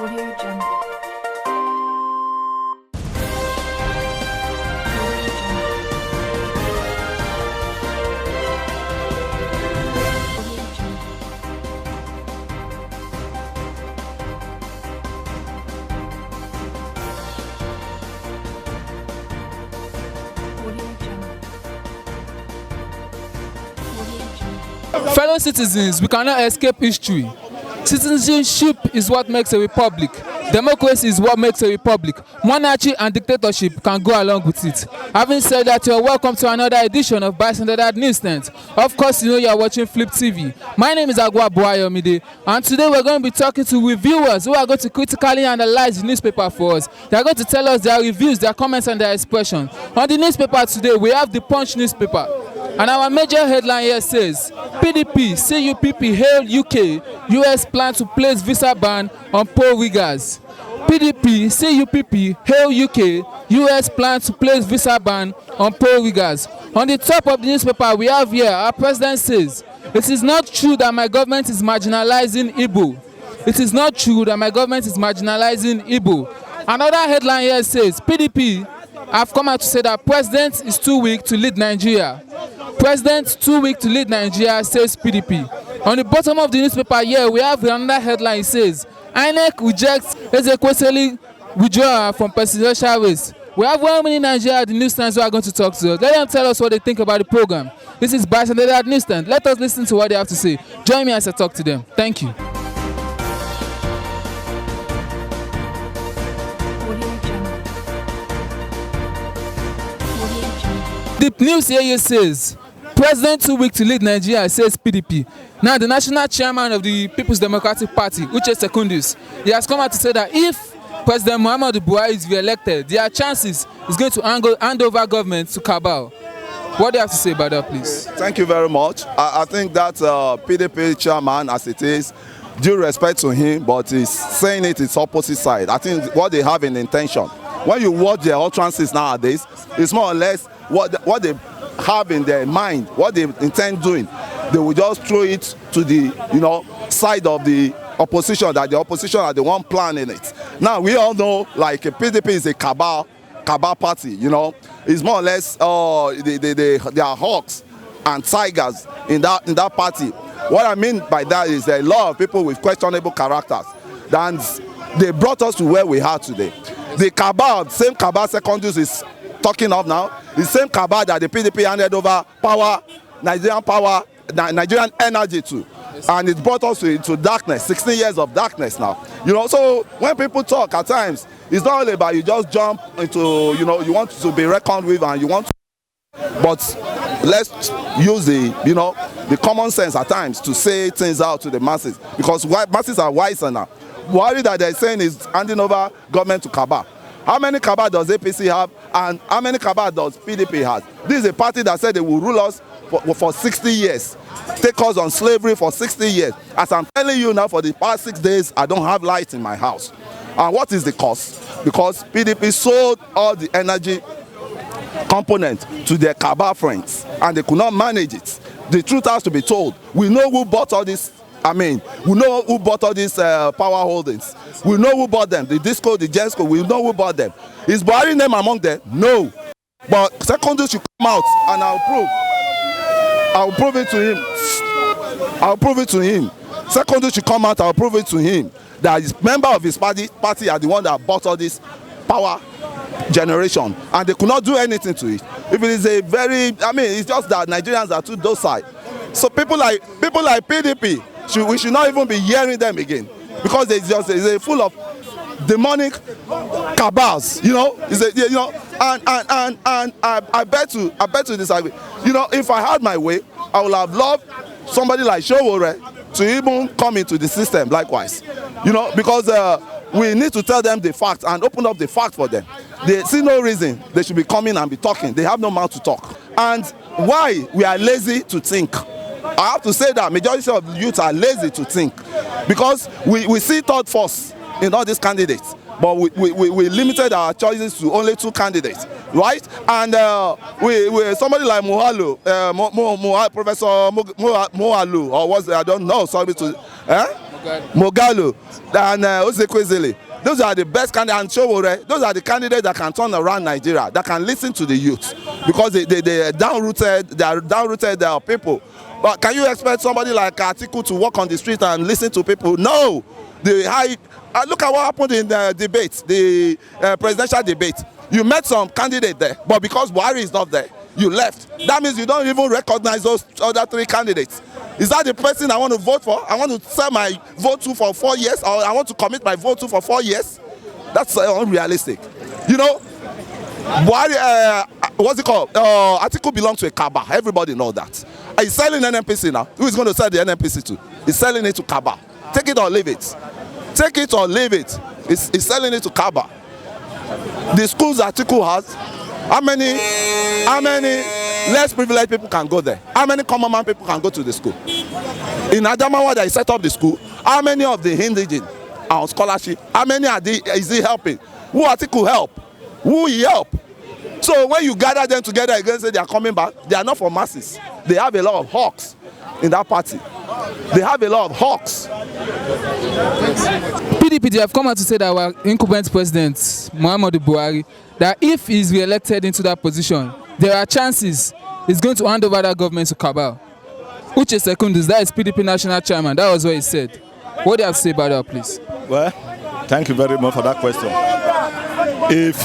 Audio Jungle. Fellow citizens, we cannot escape history. Citizenship is what makes a republic. Democracy is what makes a republic. Monarchy and dictatorship can go along with it. Having said that, you're welcome to another edition of Bicentennial Newsstand. Of course, you know you're watching Flip TV. My name is Ezekwesili'S, and today we're going to be talking to reviewers who are going to critically analyze the newspaper for us. They're going to tell us their reviews, their comments, and their expression. On the newspaper today, we have the Punch newspaper. And our major headline here says, PDP, CUPP hail UK, US plan to place visa ban on poll riggers. PDP, CUPP hail UK, US plan to place visa ban on poll riggers. On the top of the newspaper we have here, our president says, it is not true that my government is marginalizing Igbo. It is not true that my government is marginalizing Igbo. Another headline here says, PDP have come out to say that president is too weak to lead Nigeria. President too weak to lead Nigeria, says PDP. On the bottom of the newspaper here, we have another headline. It says, Inec rejects Ezekwesili'S withdrawal from presidential race. We have one minute in Nigeria, the newsstands who are going to talk to us. Let them tell us what they think about the program. This is Bicentennial Newsstand. Let us listen to what they have to say. Join me as I talk to them. Thank you. The news here says, President too weak to lead Nigeria, says PDP. Now, the national chairman of the People's Democratic Party, Ezekwesili'S, he has come out to say that if President Muhammadu Buhari is re-elected, there are chances he's going to hand over government to cabal. What do you have to say about that, please? Thank you very much. I think that PDP chairman, as it is, due respect to him, but he's saying its opposite side. I think what they have in intention, when you watch their utterances nowadays, it's more or less what they have in their mind, what they intend doing. They will just throw it to the side of the opposition, that the opposition are the one planning it. Now we all know, like, PDP is a cabal party. It's more or less they are hawks and tigers in that party. What I mean by that is there are a lot of people with questionable characters, and they brought us to where we are today. The cabal, same cabal Secondus is talking of now, the same cabal that the PDP handed over Nigerian energy to, and it brought us into darkness, 16 years of darkness now. So when people talk at times, it's not only about you just jump into, you want to be reckoned with, and you want to, but let's use the common sense at times to say things out to the masses, because masses are wiser now. Worry that they're saying is handing over government to cabal. How many cabal does APC have, and how many cabal does PDP have? This is a party that said they will rule us for 60 years, take us on slavery for 60 years. As I'm telling you now, for the past 6 days, I don't have light in my house. And what is the cost? Because PDP sold all the energy component to their cabal friends, and they could not manage it. The truth has to be told. We know who bought all this. We know who bought all these power holdings. We know who bought them. The Disco, the Gensco, we know who bought them. Is Buhari name among them? No. But Secondus should come out, and I'll prove it to him. Secondus should come out, I'll prove it to him that his member of his party are the one that bought all this power generation, and they could not do anything to it. If it is it's just that Nigerians are too docile. So people like PDP, we should not even be hearing them again, because they're full of demonic cabals. And I bet to disagree. If I had my way, I would have loved somebody like Showore to even come into the system likewise. Because we need to tell them the facts and open up the fact for them. They see no reason they should be coming and be talking. They have no mouth to talk. And why we are lazy to think? I have to say that majority of the youth are lazy to think, because we see third force in all these candidates, but we limited our choices to only 2 candidates, right? And we somebody like Professor Mohalu, or was I don't know, sorry to Moghalu, and Ezekwesili. Those are the best candidates, and Sowore. Those are the candidates that can turn around Nigeria, that can listen to the youth, because they are down-rooted people. But can you expect somebody like Atiku to walk on the street and listen to people? No. Look at what happened in the debate, the presidential debate. You met some candidate there, but because Buhari is not there, you left. That means you don't even recognize those other 3 candidates. Is that the person I want to vote for? I want to sell my vote to for 4 years, or I want to commit my vote to for 4 years? That's unrealistic. You know, Buhari, what's it called? Atiku belongs to a Kaba. Everybody knows that. He's selling NNPC now. Who is going to sell the NNPC to? He's selling it to Kaba. Take it or leave it. Take it or leave it. He's selling it to Kaba. The schools Atiku has, how many less privileged people can go there? How many common man people can go to the school? In Adamawa, that he set up the school, how many of the indigent are on scholarship? How many is he helping? Who Atiku help? Who he help? So when you gather them together again, say they are coming back, they are not for masses. They have a lot of hawks in that party. They have a lot of hawks. PDP, they have come out to say that our incumbent president, Muhammadu Buhari, that if he is re-elected into that position, there are chances he's going to hand over that government to Cabal. Uche Secondus, that is PDP national chairman. That was what he said. What do you have to say about that, please? Well, thank you very much for that question. If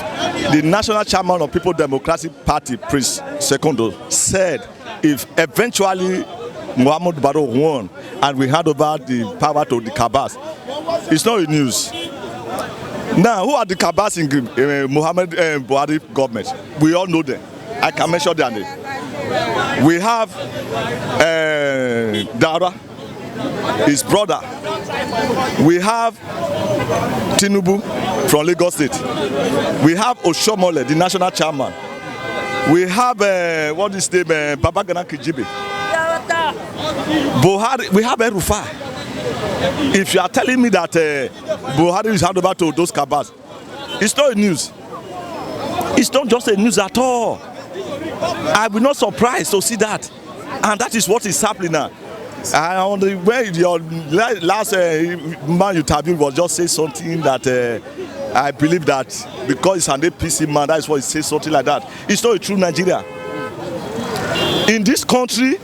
the national chairman of People Democratic Party, Prince Secondus, said if eventually Muhammadu Buhari won and we hand over the power to the Kabas, it's not a news. Now, who are the Kabas in Muhammadu Buhari government? We all know them. I can mention their name. We have Dara, his brother. We have Tinubu from Lagos State. We have Oshomole, the national chairman. We have what is the name? Babagana Kijibe. Buhari. We have Erufai. If you are telling me that Buhari is handed over to those Kabas, it's not a news. It's not just a news at all. I will not surprised to see that, and that is what is happening now. And on the way, your last man you interviewed was just say something that I believe that because it's an APC man, that is why he says something like that. It's not a true Nigeria. In this country,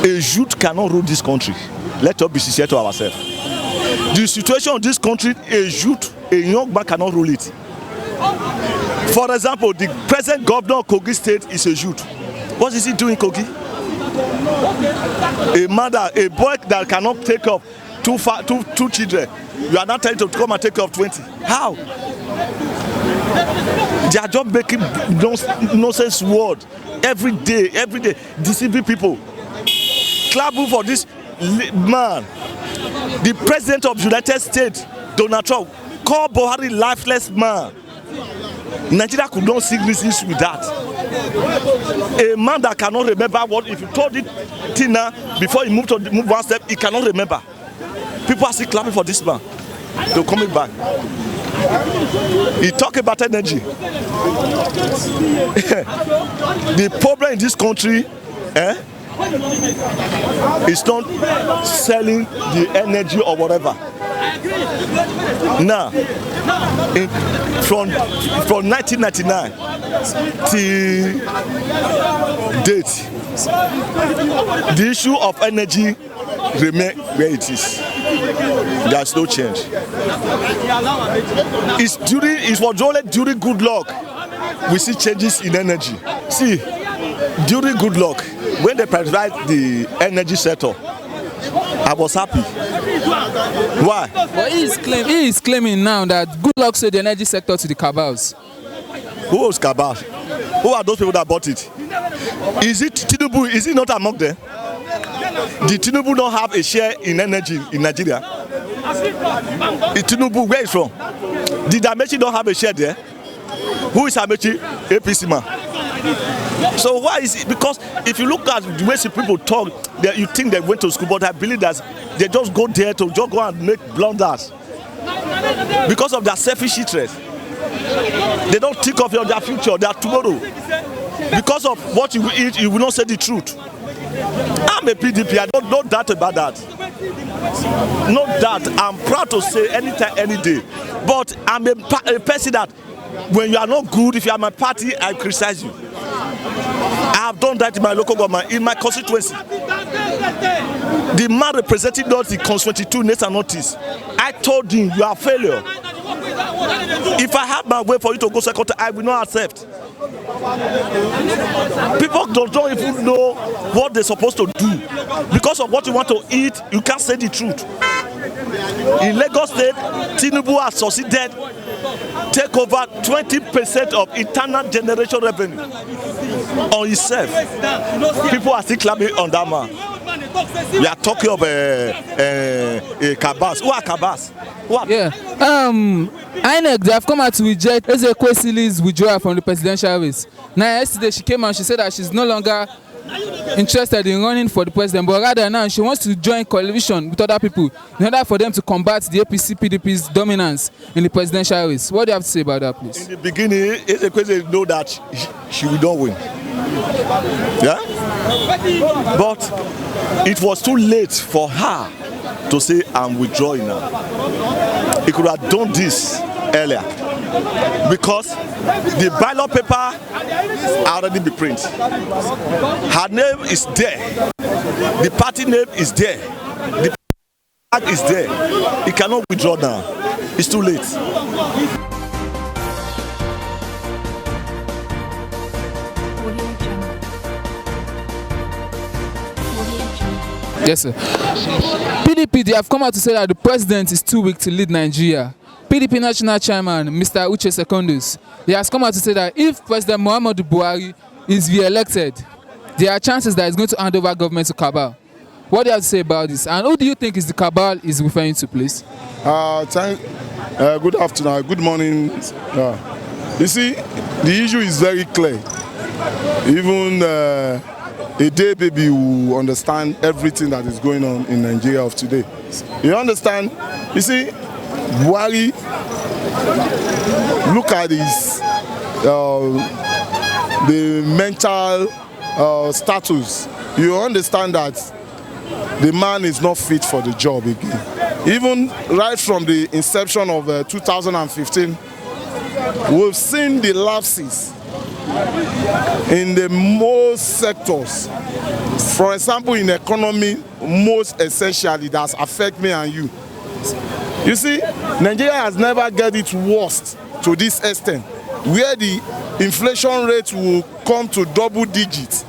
a youth cannot rule this country. Let us be sincere to ourselves. The situation in this country, a youth, a young man cannot rule it. For example, the present governor of Kogi State is a youth. What is he doing in Kogi? A boy that cannot take up two children, you are not telling to come and take up 20. How? They are just making nonsense word every day, deceiving people. Clapping for this man, the president of the United States, Donald Trump, called Buhari lifeless man. Nigeria could not sing this issue with that. A man that cannot remember what, if you told it Tina before he move one step, he cannot remember. People are still clapping for this man. They're coming back. He talk about energy. The problem in this country, is not selling the energy or whatever. Now, from 1999 till date, the issue of energy remain where it is. There's no change. It was only during good luck we see changes in energy. See, during good luck, when they privatized the energy sector, I was happy. Why? But he is claiming now that good luck sold the energy sector to the cabals. Who was cabal? Who are those people that bought it? Is it Tinubu? Is he not among them? Did Tinubu not have a share in energy in Nigeria? Is Tinubu, where is from? Did Amechi not have a share there? Who is Amechi? APC man. So why is it? Because if you look at the way people talk, you think they went to school, but I believe that they just go there to just go and make blunders because of their selfish interest. They don't think of their future, their tomorrow. Because of what you will eat, you will not say the truth. I'm a PDP. I don't no doubt about that. No doubt. I'm proud to say anytime, any day. But I'm a person that when you are not good, if you are my party, I criticize you. I have done that in my local government, in my constituency. The man representing us in constituency 2 Nates and Northeast. I told him, you are a failure. If I have my way for you to go second, I will not accept. People don't even know what they're supposed to do. Because of what you want to eat, you can't say the truth. In Lagos State, Tinubu has succeeded take over 20% of internal generation revenue on himself. People are still clapping on that man. We are talking of cabals. Who are cabals? What? Yeah. Inec, they have come out to reject Ezekwesili'S withdrawal from the presidential race. Now, yesterday she came and she said that she's no longer interested in running for the president, but rather now she wants to join coalition with other people in order for them to combat the APC-PDP's dominance in the presidential race. What do you have to say about that, please? In the beginning, Ezekwesili know that she will not win. Yeah? But it was too late for her to say, I'm withdrawing now. He could have done this earlier because the ballot paper already been printed. Her name is there. The party name is there. The flag is there. He cannot withdraw now. It's too late. Yes, sir. PDP, they have come out to say that the president is too weak to lead Nigeria. PDP National Chairman, Mr. Ezekwesili'S, he has come out to say that if President Muhammadu Buhari is re-elected, there are chances that he's going to hand over government to cabal. What do you have to say about this? And who do you think is the cabal is referring to, please? Good afternoon, good morning. You see, the issue is very clear. Even a day baby will understand everything that is going on in Nigeria of today. You understand? You see, Buhari, look at his the mental status. You understand that the man is not fit for the job again. Even right from the inception of 2015, we've seen the lapses in the most sectors. For example, in economy, most essentially that's affect me and you. You see, Nigeria has never get its worst to this extent, where the inflation rate will come to double digits.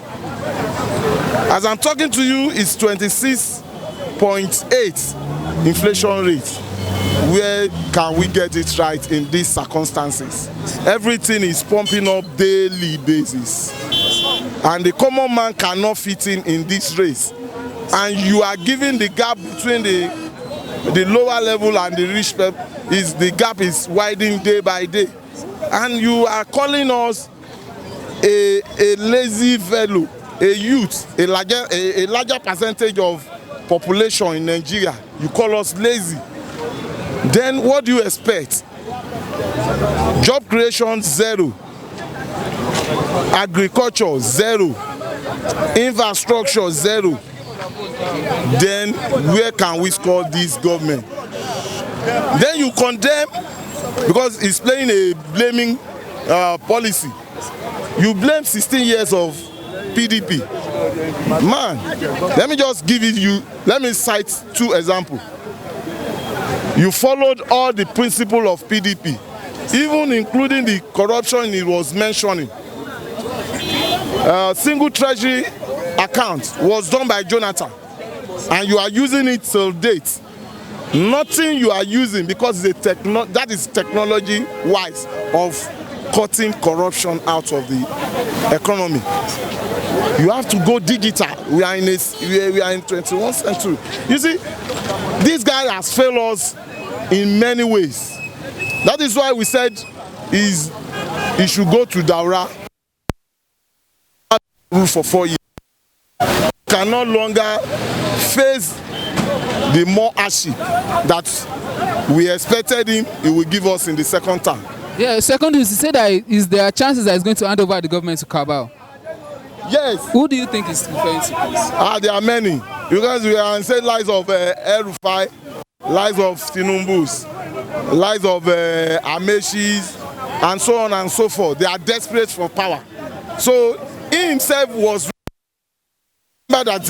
As I'm talking to you, it's 26.8 inflation rate. Where can we get it right in these circumstances? Everything is pumping up daily basis. And the common man cannot fit in this race. And you are giving the gap between the lower level and the rich people, the gap is widening day by day. And you are calling us a lazy fellow, a youth, a larger percentage of population in Nigeria. You call us lazy. Then what do you expect? Job creation, zero. Agriculture, zero. Infrastructure, zero. Then where can we score this government? Then you condemn, because it's playing a blaming policy. You blame 16 years of PDP. Man, let me just give it you, let me cite 2 examples. You followed all the principles of PDP, even including the corruption it was mentioning. Single treasury account was done by Jonathan, and you are using it till date. Nothing you are using, because that is technology-wise of cutting corruption out of the economy. You have to go digital. We are in 21st century. You see, this guy has failed us in many ways. That is why we said he should go to Daura for 4 years. Can no longer face the more hardship that we expected he will give us in the second term. Yeah, second is to say that there are chances that he's going to hand over the government to cabal. Yes. Who do you think is referring to this? There are many. Because we are saying lies of El-Rufai, lies of Tinubu's, lies of Ameshi's, and so on and so forth. They are desperate for power. So he himself was, remember that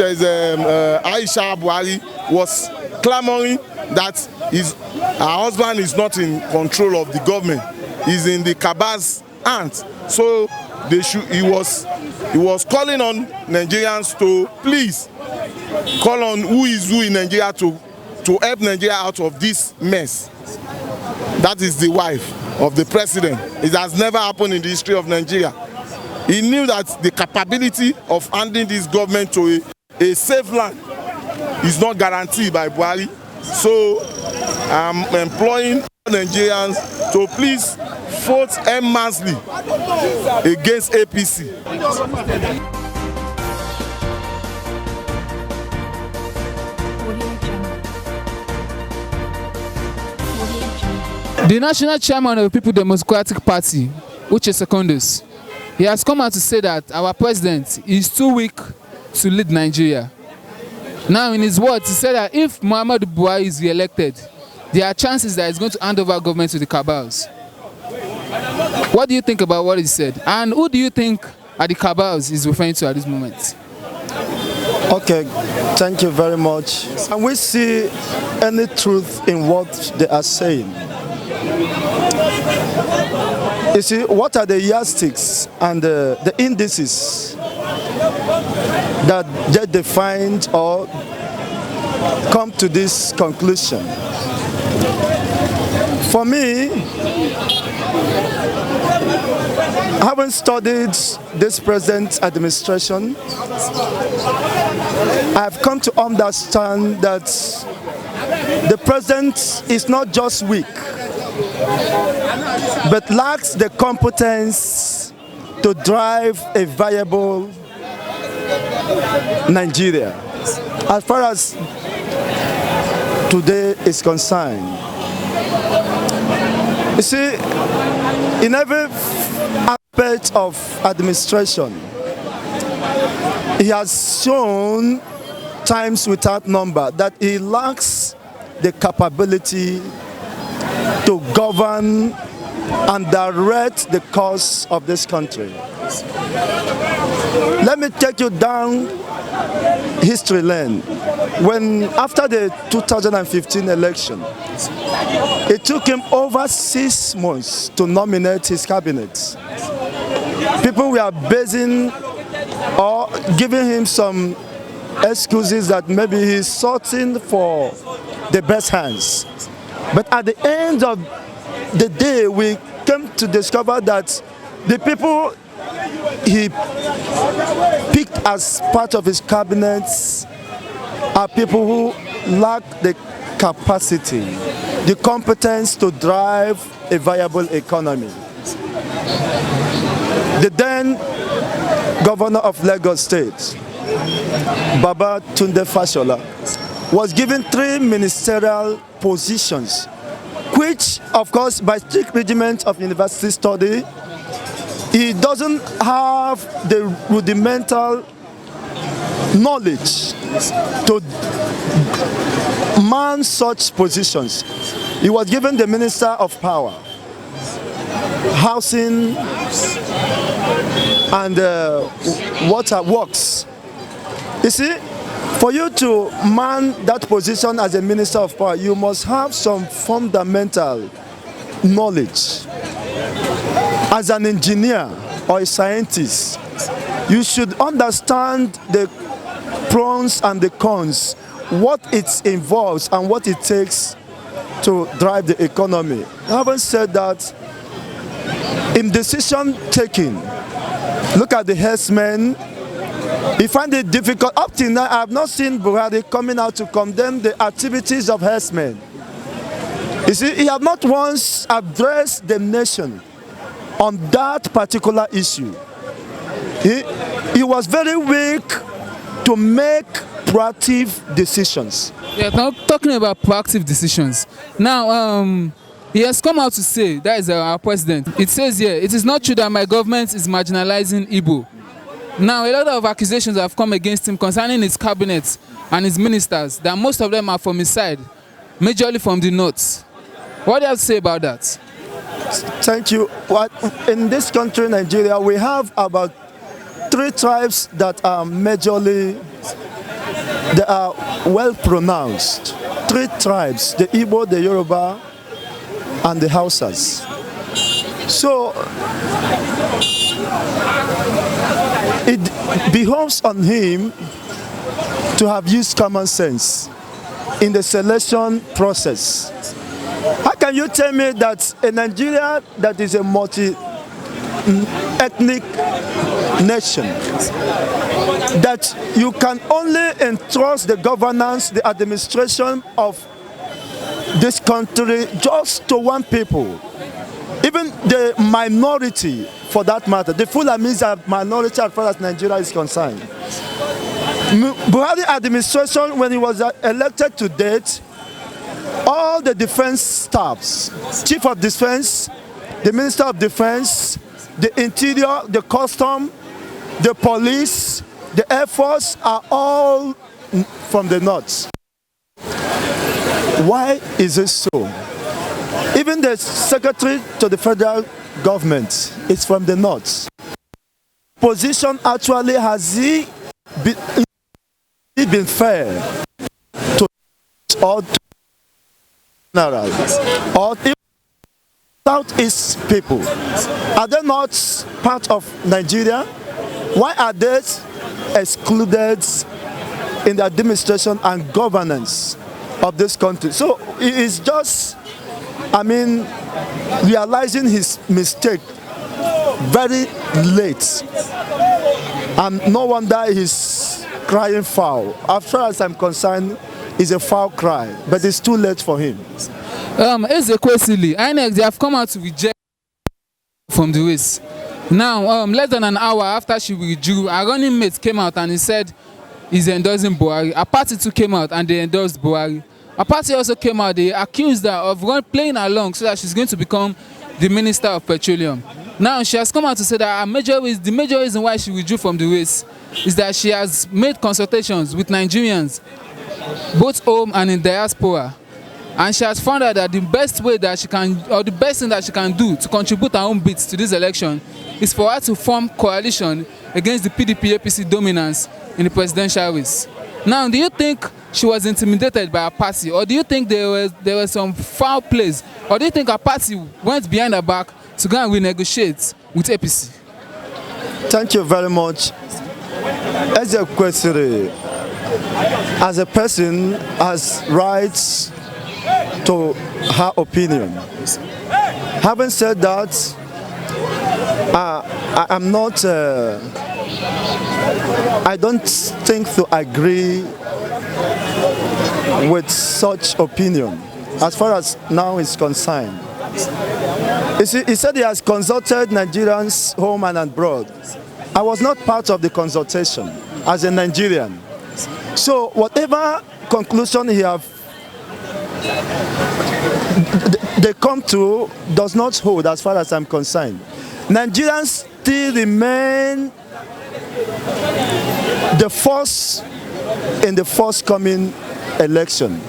Aisha Buhari was clamoring that her husband is not in control of the government, he's in the Kaba's hands. So he was calling on Nigerians to please call on who is who in Nigeria to help Nigeria out of this mess. That is the wife of the president. It has never happened in the history of Nigeria. He knew that the capability of handing this government to a safe land is not guaranteed by Buhari. So I'm employing Nigerians to please vote en massively against APC. The national chairman of the People Democratic Party, Secondus, he has come out to say that our president is too weak to lead Nigeria. Now, in his words, he said that if Muhammadu Buhari is re-elected, there are chances that he's going to hand over government to the cabals. What do you think about what he said? And who do you think are the cabals he's referring to at this moment? Okay, thank you very much. And we see any truth in what they are saying. You see, what are the yardsticks and the indices that they defined or come to this conclusion? For me, having studied this present administration, I've come to understand that the president is not just weak, but lacks the competence to drive a viable Nigeria. As far as today is concerned, you see, in every aspect of administration, he has shown times without number that he lacks the capability to govern and direct the course of this country. Let me take you down history lane. When after the 2015 election, it took him over 6 months to nominate his cabinet. People were basing or giving him some excuses that maybe he's sorting for the best hands. But at the end of the day, we came to discover that the people he picked as part of his cabinet are people who lack the capacity, the competence to drive a viable economy. The then governor of Lagos State, Baba Tunde Fashola, was given 3 ministerial positions, which, of course, by strict regiment of university study, he doesn't have the rudimental knowledge to man such positions. He was given the Minister of Power, Housing and Water Works. You see, for you to man that position as a Minister of Power, you must have some fundamental knowledge. As an engineer or a scientist, you should understand the pros and the cons, what it involves and what it takes to drive the economy. Having said that, in decision taking, look at the herdsmen. He found it difficult. Up till now, I have not seen Buhari coming out to condemn the activities of herdsmen. You see, he have not once addressed the nation on that particular issue. He was very weak to make proactive decisions. Yeah, now talking about proactive decisions. Now, he has come out to say, that is our president. It says here, it is not true that my government is marginalizing Igbo. Now, a lot of accusations have come against him concerning his cabinet and his ministers, that most of them are from his side, majorly from the north. What do you have to say about that? Thank you. In this country, Nigeria, we have about 3 tribes that are majorly, they are well pronounced. 3 tribes, the Igbo, the Yoruba, and the Hausas. So it behoves on him to have used common sense in the selection process. How can you tell me that a Nigeria that is a multi-ethnic nation, that you can only entrust the governance, the administration of this country just to one people? Even the minority, for that matter, the Fulanis are minority as far as Nigeria is concerned. Buhari administration, when he was elected to date, all the defense staffs, chief of defense, the minister of defense, the interior, the custom, the police, the air force are all from the north. Why is this so? Even the secretary to the federal government is from the north. Position actually, has he been fair to all generals or Southeast people? Are they not part of Nigeria? Why are they excluded in the administration and governance of this country? So it is just, realizing his mistake very late, and no wonder he's crying foul. As far as I'm concerned, it's a foul cry, but it's too late for him. Ezekwesili'S, Inec, they have come out to reject from the race. Now, less than an hour after she withdrew, her running mate came out and he said he's endorsing Buhari. A party too came out and they endorsed Buhari. A party also came out, they accused her of playing along so that she's going to become the Minister of Petroleum. Now, she has come out to say that the major reason why she withdrew from the race is that she has made consultations with Nigerians, both home and in diaspora. And she has found out that the best way that she can, or the best thing that she can do to contribute her own bits to this election is for her to form coalition against the PDP-APC dominance in the presidential race. Now, do you think she was intimidated by her party, or do you think there was some foul plays, or do you think her party went behind her back to go and renegotiate with APC? Thank you very much. Ezekwesili'S, as a person, has rights to her opinion. Having said that, I'm not, I don't think to agree with such opinion as far as now is concerned. He said he has consulted Nigerians home and abroad. I was not part of the consultation as a Nigerian. So whatever conclusion they come to does not hold as far as I'm concerned. Nigerians still remain the force in the forthcoming election.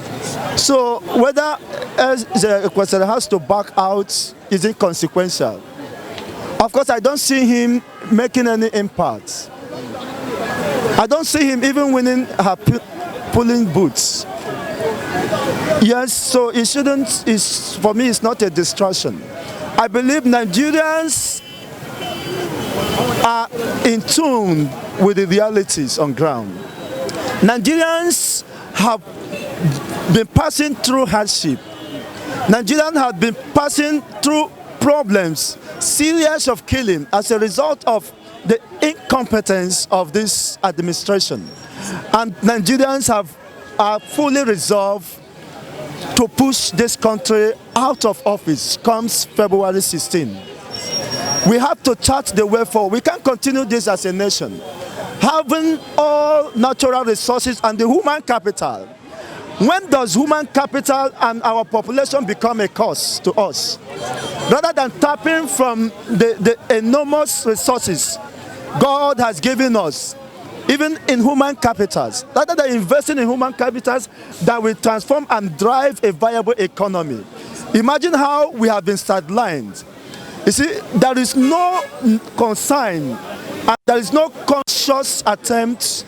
So whether Ezekwesili'S has to back out is inconsequential. Of course, I don't see him making any impact. I don't see him even winning her polling booths. Yes, so it shouldn't, for me, it's not a distraction. I believe Nigerians are in tune with the realities on ground. Nigerians have been passing through hardship. Nigerians have been passing through problems, series of killing as a result of the incompetence of this administration. And Nigerians are fully resolved to push this country out of office comes February 16. We have to chart the way forward. We can't continue this as a nation. Having all natural resources and the human capital. When does human capital and our population become a cost to us? Rather than tapping from the enormous resources God has given us, even in human capitals, rather than investing in human capitals that will transform and drive a viable economy. Imagine how we have been sidelined. You see, there is no concern and there is no conscious attempt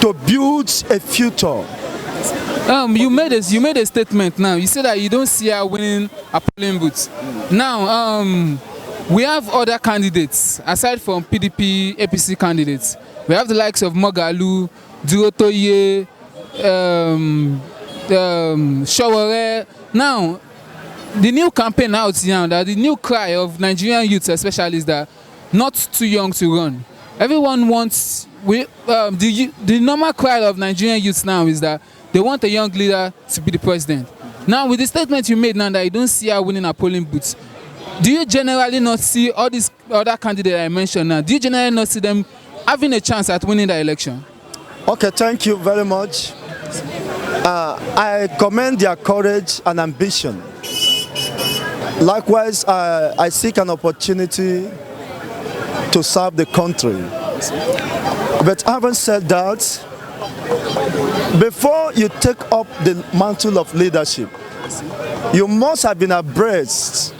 to build a future. You made a statement now. You said that you don't see her winning a polling booth. Now, we have other candidates aside from PDP, APC candidates. We have the likes of Mogalu, Durotoye, Showore. Now, the new campaign out now, that the new cry of Nigerian youths especially is that not too young to run. Everyone wants, the normal cry of Nigerian youths now is that they want a young leader to be the president. Now, with the statement you made now that you don't see her winning a polling booth, do you generally not see all these other candidates I mentioned now, do you generally not see them having a chance at winning the election? Okay, thank you very much. I commend their courage and ambition. Likewise, I seek an opportunity to serve the country. But having said that, before you take up the mantle of leadership, you must have been abreast.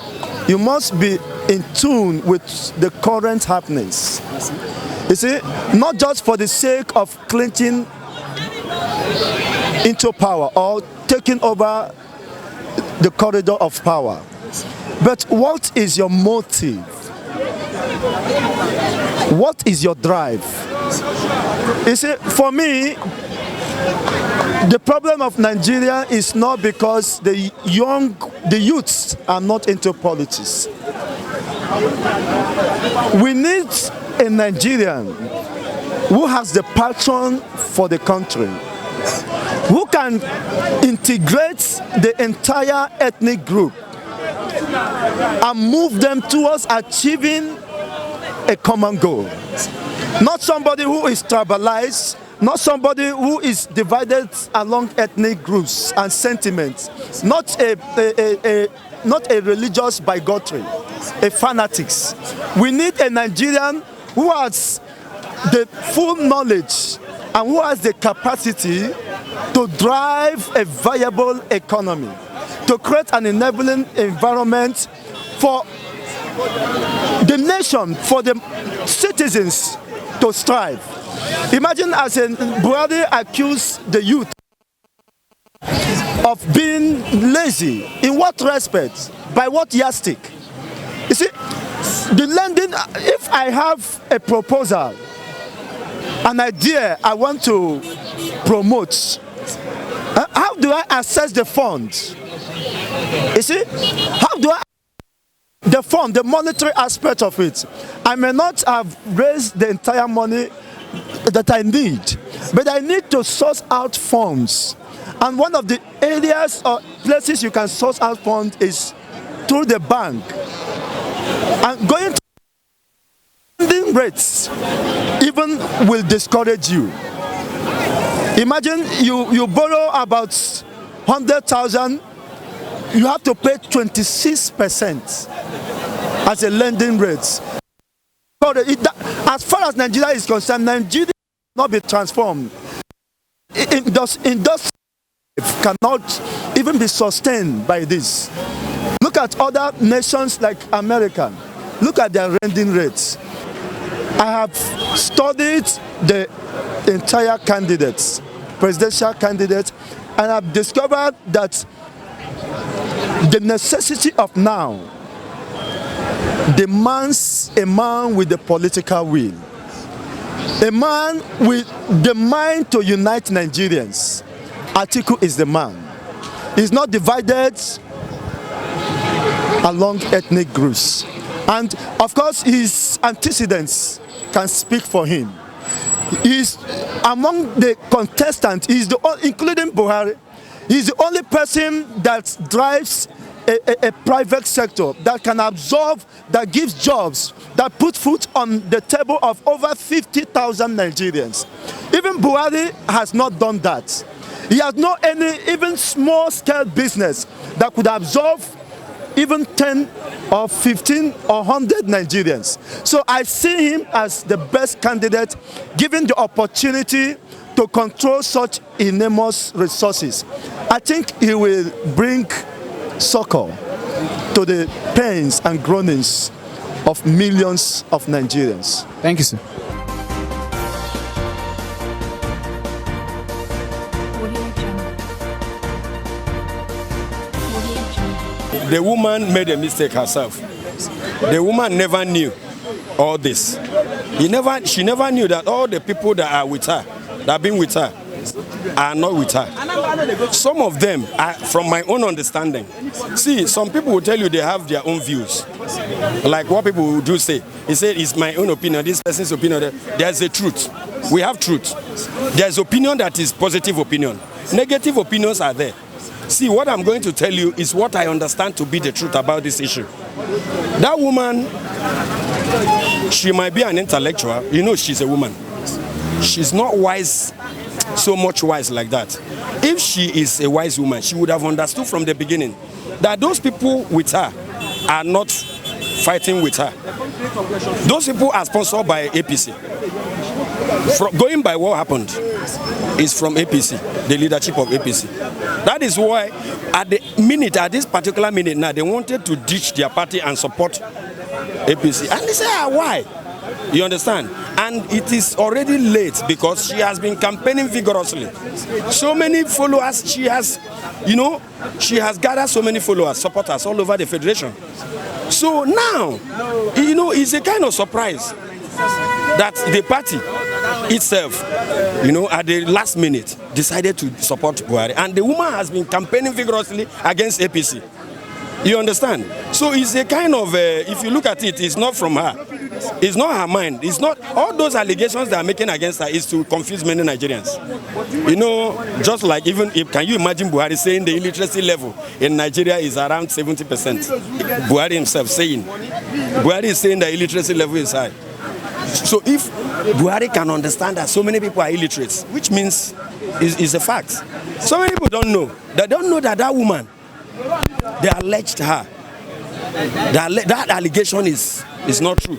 You must be in tune with the current happenings. You see, not just for the sake of clinching into power or taking over the corridor of power, but what is your motive? What is your drive? You see, for me, the problem of Nigeria is not because the youths are not into politics. We need a Nigerian who has the passion for the country, who can integrate the entire ethnic group and move them towards achieving a common goal. Not somebody who is tribalized, not somebody who is divided along ethnic groups and sentiments, not a religious bigotry, a fanatics. We need a Nigerian who has the full knowledge and who has the capacity to drive a viable economy, to create an enabling environment for the nation, for the citizens to strive. Imagine as a Buhari accused the youth of being lazy. In what respect? By what yardstick? You see, the lending, if I have a proposal, an idea I want to promote, how do I access the funds? You see, how do I the fund, the monetary aspect of it? I may not have raised the entire money that I need, but I need to source out funds. And one of the areas or places you can source out funds is through the bank. And going to lending rates even will discourage you. Imagine you borrow about 100,000, you have to pay 26% as a lending rate. As far as Nigeria is concerned, Nigeria cannot be transformed. Industry cannot even be sustained by this. Look at other nations like America. Look at their lending rates. I have studied the entire candidates, presidential candidates, and I've discovered that the necessity of now demands a man with the political will, a man with the mind to unite Nigerians. Atiku is the man. He's not divided along ethnic groups. And of course, his antecedents can speak for him. He's among the contestants, including Buhari, he's the only person that drives a private sector that can absorb, that gives jobs, that puts food on the table of over 50,000 Nigerians. Even Buhari has not done that. He has no any even small-scale business that could absorb even 10 or 15 or 100 Nigerians. So I see him as the best candidate given the opportunity to control such enormous resources. I think he will bring succor to the pains and groanings of millions of Nigerians. Thank you, sir. The woman made a mistake herself. The woman never knew all this. She never knew that all the people that are with her, that have been with her, are not with her. Some of them are, from my own understanding. See, some people will tell you they have their own views. Like what people do say. He said, it's my own opinion, this person's opinion. There's a truth. We have truth. There's opinion that is positive opinion. Negative opinions are there. See, what I'm going to tell you is what I understand to be the truth about this issue. That woman, she might be an intellectual. You know, she's a woman. She's not wise, so much wise like that. If she is a wise woman, she would have understood from the beginning that those people with her are not fighting with her. Those people are sponsored by APC. Going by what happened is from APC, the leadership of APC. That is why at this particular minute now, they wanted to ditch their party and support APC. And they say, why? You understand? And it is already late because she has been campaigning vigorously. So many followers, she has gathered so many followers, supporters all over the federation. So now, it's a kind of surprise that the party itself, at the last minute, decided to support Buhari. And the woman has been campaigning vigorously against APC. You understand? So it's a kind of, if you look at it, it's not from her. It's not her mind. It's not, all those allegations they are making against her is to confuse many Nigerians. Just like can you imagine Buhari saying the illiteracy level in Nigeria is around 70%? Buhari himself saying. Buhari is saying the illiteracy level is high. So if Buhari can understand that so many people are illiterate, which means is a fact. So many people don't know. They don't know that woman, they alleged her. That allegation is not true.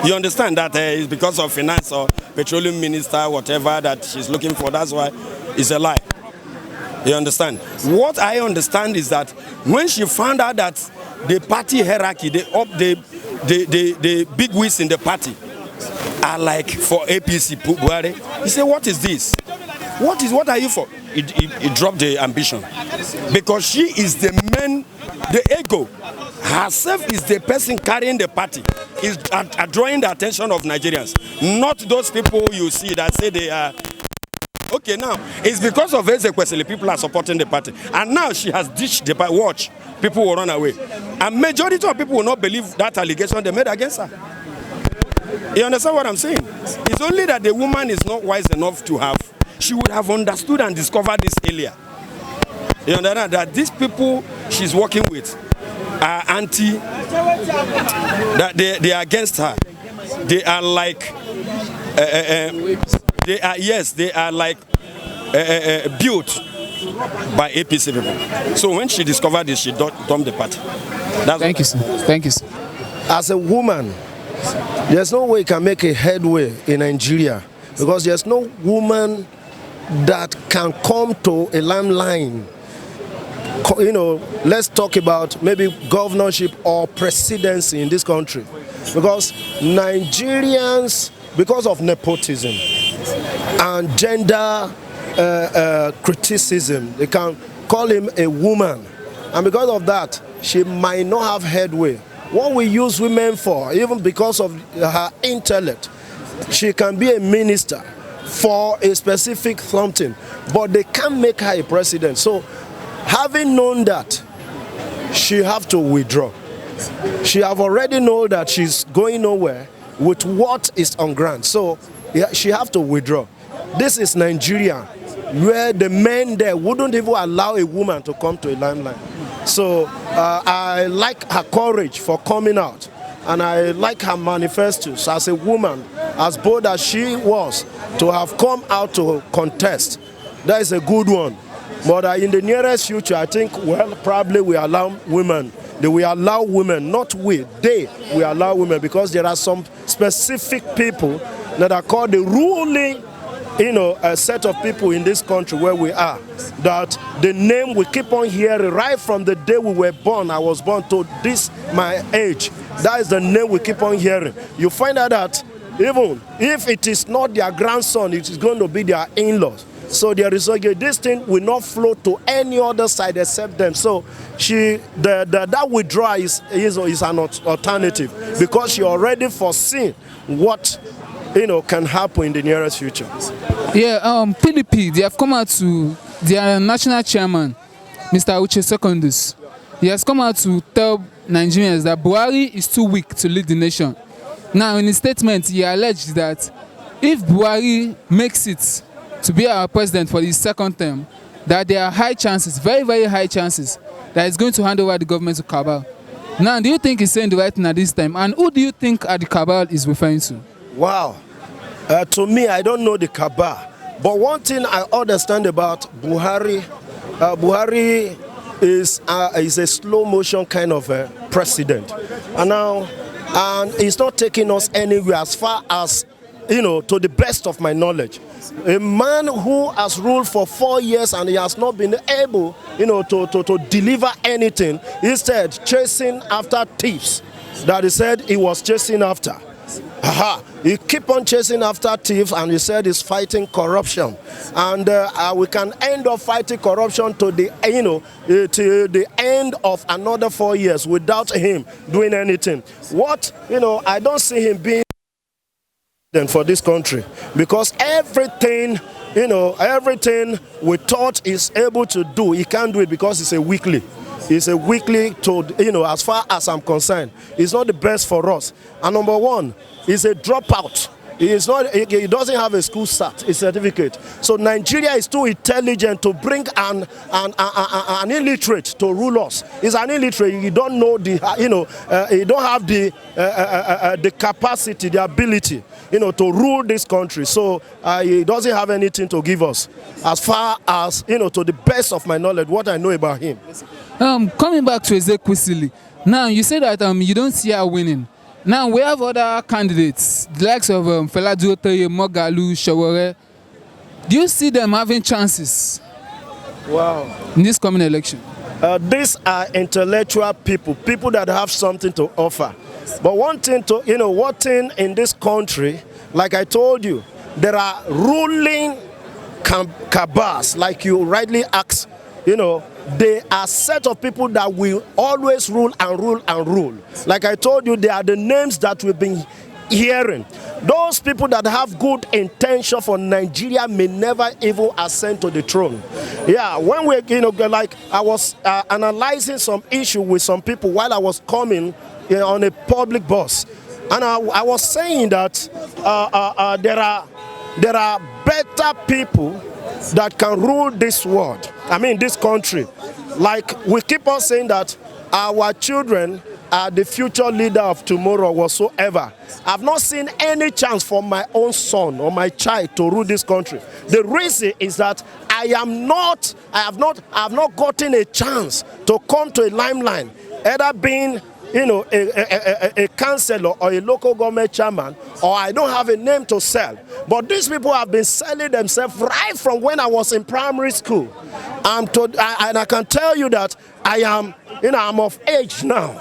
You understand that it's because of finance or petroleum minister, whatever that she's looking for. That's why it's a lie. You understand? What I understand is that when she found out that the party hierarchy, the big wigs in the party are like for APC Buhari, he said, what is this? What are you for? He dropped the ambition. Because she is the ego. Herself is the person carrying the party, is drawing the attention of Nigerians. Not those people you see that say they are. Okay, now, it's because of Ezekwesili'S people are supporting the party. And now she has ditched the party. Watch, people will run away. And majority of people will not believe that allegation they made against her. You understand what I'm saying? It's only that the woman is not wise enough to have. She would have understood and discovered this earlier. You understand that these people she's working with are anti, that they are against her. They are like, they are like built by APC people. So when she discovered this, she dumped the party. Thank you, sir. Thank you, sir. As a woman, there's no way you can make a headway in Nigeria because there's no woman that can come to a limelight. Let's talk about maybe governorship or presidency in this country. Because Nigerians, because of nepotism and gender criticism, they can call him a woman. And because of that, she might not have headway. What we use women for, even because of her intellect, she can be a minister for a specific something, but they can't make her a president. So, having known that, she have to withdraw. She have already known that she's going nowhere with what is on ground. So, she have to withdraw. This is Nigeria, where the men there wouldn't even allow a woman to come to a limelight. So I like her courage for coming out, and I like her manifestos as a woman, as bold as she was, to have come out to contest. That is a good one. But in the nearest future, I think, probably we allow women they will allow women, not we, they will allow women, because there are some specific people that are called the ruling, a set of people in this country where we are, that the name we keep on hearing right from the day we were born. I was born to this, my age. That is the name we keep on hearing. You find out that even if it is not their grandson, it is going to be their in-laws. So there is this thing will not flow to any other side except them. So that withdrawal is an alternative, because she already foreseen what can happen in the nearest future. Yeah, PDP, they have come out to their national chairman, Mr. Ezekwesili'S. He has come out to tell Nigerians that Buhari is too weak to lead the nation. Now, in his statement, he alleged that if Buhari makes it to be our president for his second term, that there are high chances, very, very high chances, that he's going to hand over the government to cabal. Now, do you think he's saying the right thing at this time? And who do you think the cabal is referring to? Wow. To me, I don't know the cabal. But one thing I understand about Buhari, Buhari is a slow motion kind of a president. And he's not taking us anywhere as far as, to the best of my knowledge. A man who has ruled for 4 years and he has not been able, to deliver anything, instead chasing after thieves that he said he was chasing after. He keep on chasing after thieves, and he said he's fighting corruption, and we can end up fighting corruption to the to the end of another 4 years without him doing anything. I don't see him being for this country, because everything everything we thought he's able to do, he can't do it because it's a weakly. It's a weekly to, as far as I'm concerned, it's not the best for us. And number one, he's a dropout. He doesn't have a school certificate. So Nigeria is too intelligent to bring an illiterate to rule us. He's an illiterate. He don't know he don't have the capacity, the ability, to rule this country. So he doesn't have anything to give us, as far as, to the best of my knowledge, what I know about him. Coming back to Ezekwesili, now you say that you don't see her winning. Now we have other candidates, the likes of Fela Duotoye, Mogalu, Shawore. Do you see them having chances? Wow. In this coming election? These are intellectual people that have something to offer. But one thing in this country, like I told you, there are ruling cabals, like you rightly asked. They are a set of people that will always rule and rule and rule. Like I told you, they are the names that we've been hearing. Those people that have good intention for Nigeria may never even ascend to the throne. Yeah, when we, like I was analyzing some issue with some people while I was coming on a public bus, and I was saying that there are better people that can rule this world, this country. Like we keep on saying that our children are the future leader of tomorrow whatsoever. I've not seen any chance for my own son or my child to rule this country. The reason is that I have not gotten a chance to come to a limelight, either being a councillor or a local government chairman, or I don't have a name to sell. But these people have been selling themselves right from when I was in primary school. And I can tell you that I am, I'm of age now.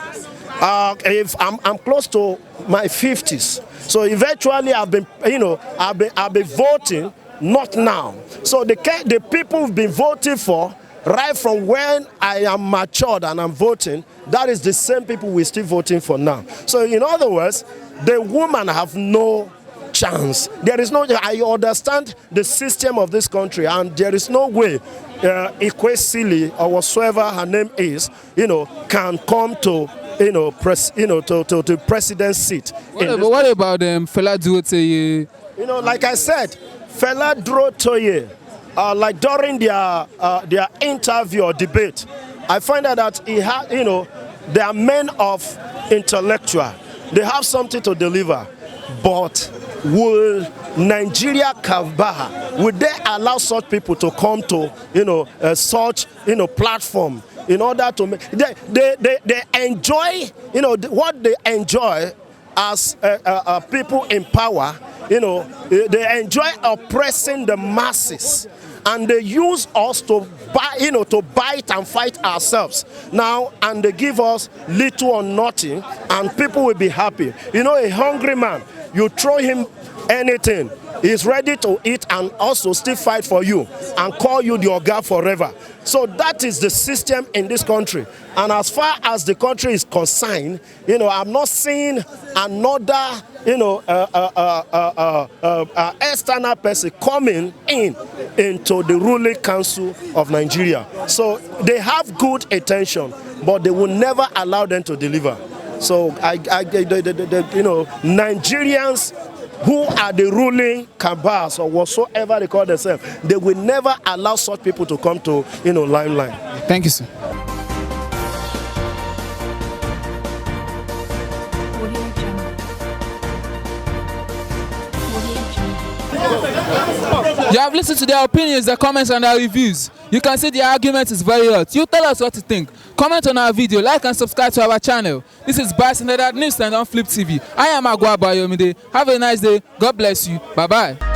If I'm close to my 50s. So eventually I've been voting, not now. So the people who've been voting for, right from when I am matured and I'm voting, that is the same people we're still voting for now. So in other words, the woman have no chance. There is no, I understand the system of this country, and there is no way Ezekwesili or whatsoever her name is, can come to to president's seat. What about Fela Duotoye? Like I said, Fela Duotoye, like during their interview or debate, I find out that he had, they are men of intellectual. They have something to deliver, but will Nigeria Kabbalah, would they allow such people to come to, such, platform in order to make, they enjoy, what they enjoy as people in power, they enjoy oppressing the masses, and they use us to bite and fight ourselves now, and they give us little or nothing, and people will be happy. A hungry man, you throw him anything, he's ready to eat and also still fight for you and call you the Oga forever. So that is the system in this country. And as far as the country is concerned, I'm not seeing another, external person coming into the ruling council of Nigeria. So they have good intention, but they will never allow them to deliver. So Nigerians who are the ruling cabals or whatsoever they call themselves, they will never allow such people to come to limelight. Thank you, sir. You have listened to their opinions, their comments, and their reviews. You can see the argument is very hot. You tell us what you think. Comment on our video, like and subscribe to our channel. This is Bias and News and on Flip TV. I am Agwa Bayomide. Have a nice day. God bless you. Bye-bye.